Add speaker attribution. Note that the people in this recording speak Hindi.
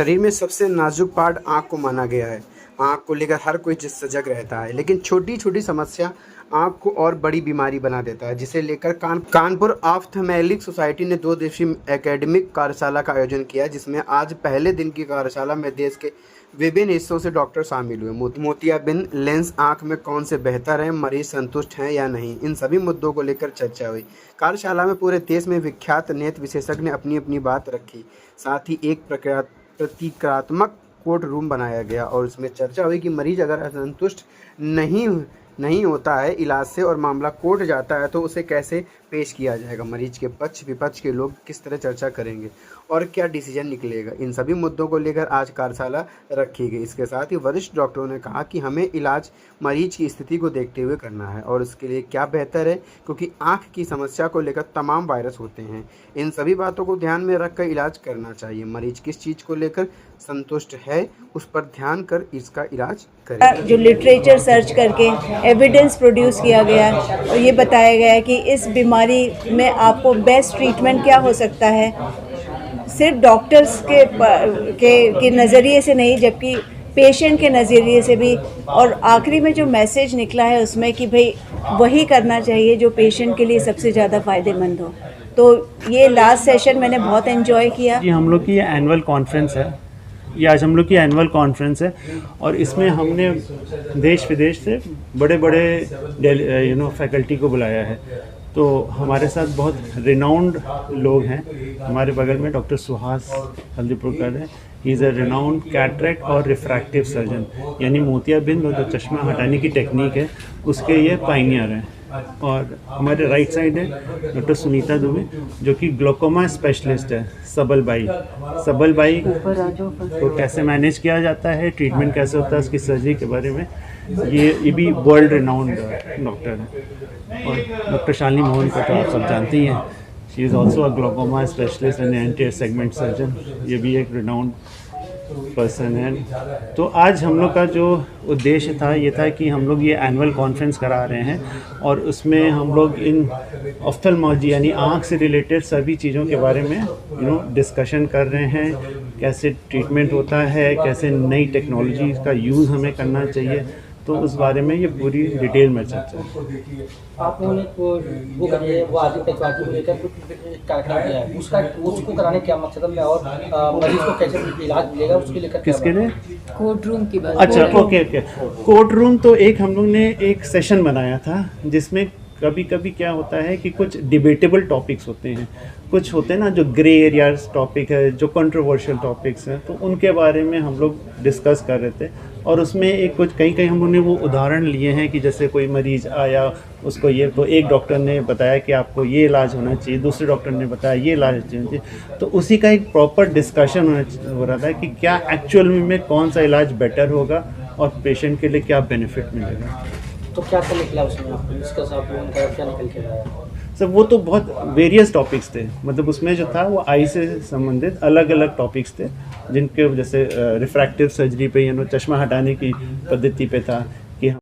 Speaker 1: शरीर में सबसे नाजुक पार्ट आँख को माना गया है। आँख को लेकर हर कोई सजग रहता है, लेकिन छोटी छोटी समस्या आँख को और बड़ी बीमारी बना देता है, जिसे लेकर कानपुर ऑप्थेल्मिक सोसाइटी ने 2 दिवसीय एकेडमिक कार्यशाला का आयोजन किया, जिसमें आज पहले दिन की कार्यशाला में देश के विभिन्न हिस्सों से डॉक्टर शामिल हुए। मोतियाबिंद लेंस आँख में कौन से बेहतर हैं, मरीज संतुष्ट हैं या नहीं, इन सभी मुद्दों को लेकर चर्चा हुई। कार्यशाला में पूरे देश में विख्यात नेत्र विशेषज्ञ ने अपनी अपनी बात रखी। साथ ही एक प्रतीकात्मक कोर्ट रूम बनाया गया और उसमें चर्चा हुई कि मरीज अगर असंतुष्ट नहीं होता है इलाज से और मामला कोर्ट जाता है तो उसे कैसे पेश किया जाएगा, मरीज के पक्ष विपक्ष के लोग किस तरह चर्चा करेंगे और क्या डिसीजन निकलेगा। इन सभी मुद्दों को लेकर आज कार्यशाला रखी गई। इसके साथ ही वरिष्ठ डॉक्टरों ने कहा कि हमें इलाज मरीज की स्थिति को देखते हुए करना है और उसके लिए क्या बेहतर है, क्योंकि आँख की समस्या को लेकर तमाम वायरस होते हैं। इन सभी बातों को ध्यान में रखकर इलाज करना चाहिए। मरीज किस चीज़ को लेकर संतुष्ट है उस पर ध्यान कर इसका इलाज करें।
Speaker 2: जो लिटरेचर सर्च करके एविडेंस प्रोड्यूस किया गया है और ये बताया गया है कि इस बीमारी में आपको बेस्ट ट्रीटमेंट क्या हो सकता है, सिर्फ डॉक्टर्स के नज़रिए से नहीं जबकि पेशेंट के नज़रिए से भी। और आखिरी में जो मैसेज निकला है उसमें कि भाई वही करना चाहिए जो पेशेंट के लिए सबसे ज़्यादा फ़ायदेमंद हो। तो ये लास्ट सेशन मैंने बहुत एंजॉय किया।
Speaker 3: ये हम लोग की एनुअल कॉन्फ्रेंस है, ये आज हम लोग की एनुअल कॉन्फ्रेंस है और इसमें हमने देश विदेश से बड़े बड़े फैकल्टी को बुलाया है। तो हमारे साथ बहुत रिनाउंड लोग हैं। हमारे बगल में डॉक्टर सुहास हल्दीपुरकर है। He is a renowned cataract और रिफ्रैक्टिव सर्जन, यानी मोतियाबिंद और जो चश्मा हटाने की टेक्निक है उसके ये पाइनियर हैं। और हमारे राइट साइड है डॉक्टर सुनीता दुबे जो कि ग्लोकोमा स्पेशलिस्ट है। सबल बाई को कैसे मैनेज किया जाता है, ट्रीटमेंट कैसे होता है, उसकी सर्जरी के बारे में ये भी वर्ल्ड रिनाउंड डॉक्टर है। और डॉक्टर शालिनी मोहन को तो आप सब जानते ही हैं, she is also a glaucoma specialist and anterior segment surgeon, ये भी एक रिनाउंड पर्सन है। तो आज हम लोग का जो उद्देश्य था ये था कि हम लोग ये एनुअल कॉन्फ्रेंस करा रहे हैं और उसमें हम लोग इन ऑफ्थेल्मोलॉजी यानी आँख से रिलेटेड सभी चीज़ों के बारे में डिस्कशन कर रहे हैं, कैसे ट्रीटमेंट होता है, कैसे नई टेक्नोलॉजी का यूज़ हमें करना चाहिए। तो उस बारे में ये पूरी डिटेल में चर्चा है।
Speaker 4: आपने वो आदि पेचवाकी को लेकर कुछ कार्यक्रम किया है, उसको कराने क्या मकसद है और मरीज को कैसे इलाज मिलेगा उसके लेकर
Speaker 3: किसके लिए
Speaker 2: कोर्ट रूम की बात।
Speaker 3: अच्छा, ओके। कोर्ट रूम तो एक हम लोग ने एक सेशन बनाया था जिसमें कभी कभी क्या होता है कि कुछ डिबेटेबल टॉपिक्स होते हैं, कुछ होते हैं ना जो ग्रे एरिया टॉपिक है, जो कंट्रोवर्शियल टॉपिक्स हैं, तो उनके बारे में हम लोग डिस्कस कर रहे थे। और उसमें एक कुछ कहीं हम लोग ने वो उदाहरण लिए हैं कि जैसे कोई मरीज़ आया, उसको ये तो एक डॉक्टर ने बताया कि आपको ये इलाज होना चाहिए, दूसरे डॉक्टर ने बताया ये इलाज होना चाहिए, तो उसी का एक प्रॉपर डिस्कशन हो रहा था कि क्या एक्चुअल में कौन सा इलाज बेटर होगा और पेशेंट के लिए क्या बेनिफिट मिलेगा।
Speaker 4: तो क्या निकला उसमें, इसका क्या निकल के आया?
Speaker 3: सर वो तो बहुत वेरियस टॉपिक्स थे, मतलब उसमें जो था वो आई से संबंधित अलग अलग टॉपिक्स थे, जिनके जैसे रिफ्रैक्टिव सर्जरी पे चश्मा हटाने की पद्धति पे था,